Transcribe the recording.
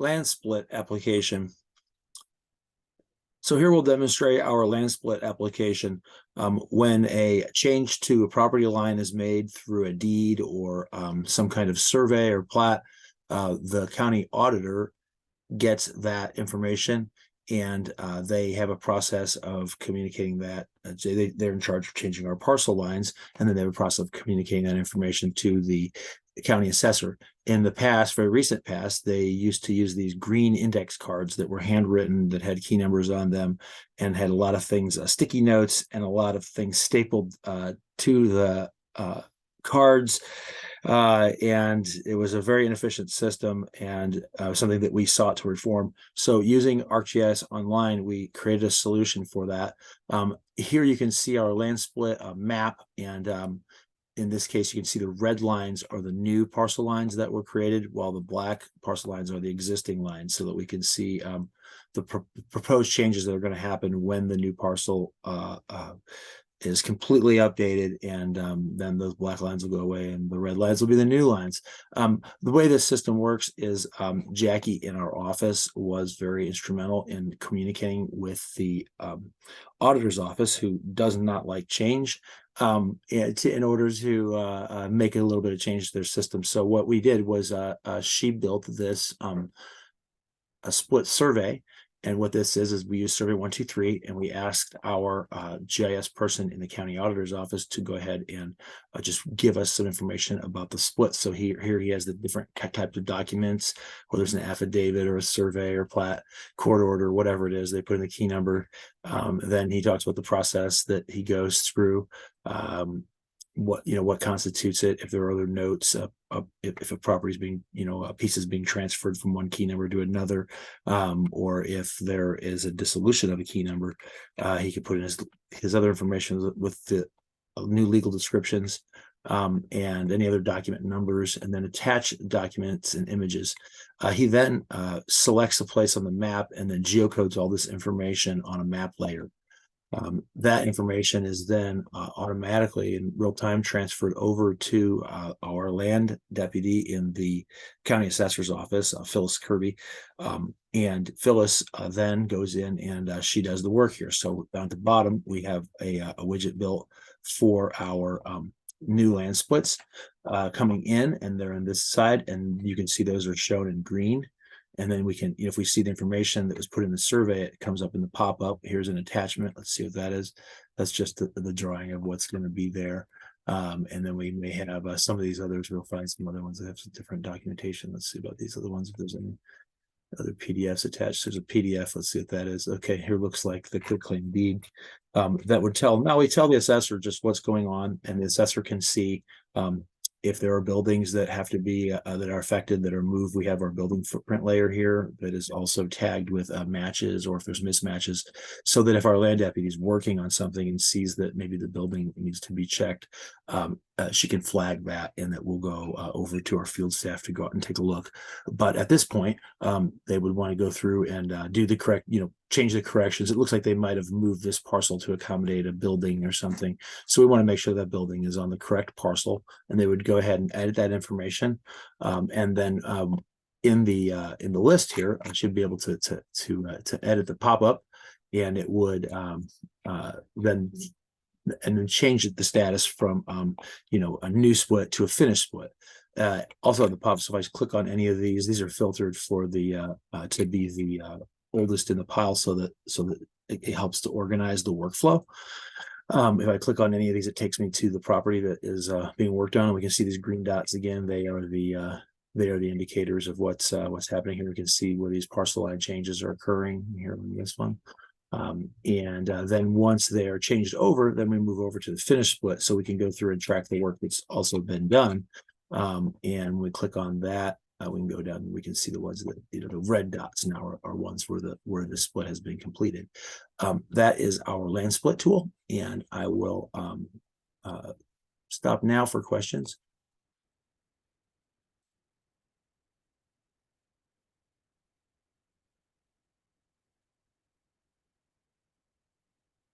land split application. So here we'll demonstrate our land split application. When a change to a property line is made through a deed or some kind of survey or plat, the county auditor gets that information, and they have a process of communicating that. They're in charge of changing our parcel lines, and then they have a process of communicating that information to the county assessor. In the past, very recent past, they used to use these green index cards that were handwritten, that had key numbers on them, and had a lot of things, sticky notes, and a lot of things stapled to the cards. And it was a very inefficient system, and something that we sought to reform. So using ArcGIS Online, we created a solution for that. Here you can see our land split map, and in this case, you can see the red lines are the new parcel lines that were created, while the black parcel lines are the existing lines, so that we can see the proposed changes that are going to happen when the new parcel is completely updated, and then those black lines will go away and the red lines will be the new lines. The way this system works is Jackie in our office was very instrumental in communicating with the auditor's office, who does not like change, in order to make a little bit of change to their system. So what we did was she built this a split survey. And what this is we use survey 123, and we asked our GIS person in the county auditor's office to go ahead and just give us some information about the split. So here he has the different types of documents, whether it's an affidavit or a survey or plat, court order, whatever it is. They put in the key number. Then he talks about the process that he goes through, what constitutes it, if there are other notes, if a property is being, a piece is being transferred from one key number to another, or if there is a dissolution of a key number. He could put in his other information with the new legal descriptions, and any other document numbers, and then attach documents and images. He then selects a place on the map and then geocodes all this information on a map layer. That information is then automatically in real time transferred over to our land deputy in the county assessor's office, Phyllis Kirby. And Phyllis then goes in and she does the work here. So down at the bottom, we have a widget built for our new land splits coming in, and they're on this side, and you can see those are shown in green. And then we can, if we see the information that was put in the survey, it comes up in the pop-up. Here's an attachment. Let's see what that is. That's just the drawing of what's going to be there. And then we may have some of these others. We'll find some other ones that have some different documentation. Let's see about these other ones, if there's any other PDFs attached. There's a PDF. Let's see what that is. Okay, here looks like the quitclaim deed. That would tell, now we tell the assessor just what's going on, and the assessor can see if there are buildings that have to be that are affected, that are moved. We have our building footprint layer here that is also tagged with matches, or if there's mismatches, so that if our land deputy is working on something and sees that maybe the building needs to be checked, she can flag that, and that will go over to our field staff to go out and take a look. But at this point, they would want to go through and do the correct, change the corrections. It looks like they might have moved this parcel to accommodate a building or something. So we want to make sure that building is on the correct parcel, and they would go ahead and edit that information. And then in the list here, I should be able to edit the pop-up, and it would then change the status from a new split to a finished split. Also the pop, so if I click on any of these are filtered for the to be the oldest in the pile, so that it helps to organize the workflow. If I click on any of these, it takes me to the property that is being worked on. We can see these green dots again. They are the indicators of what's happening here. We can see where these parcel line changes are occurring here on this one. And then once they are changed over, then we move over to the finished split, so we can go through and track the work that's also been done. And when we click on that, we can go down and we can see the ones that, the red dots now are ones where the split has been completed. That is our land split tool, and I will stop now for questions.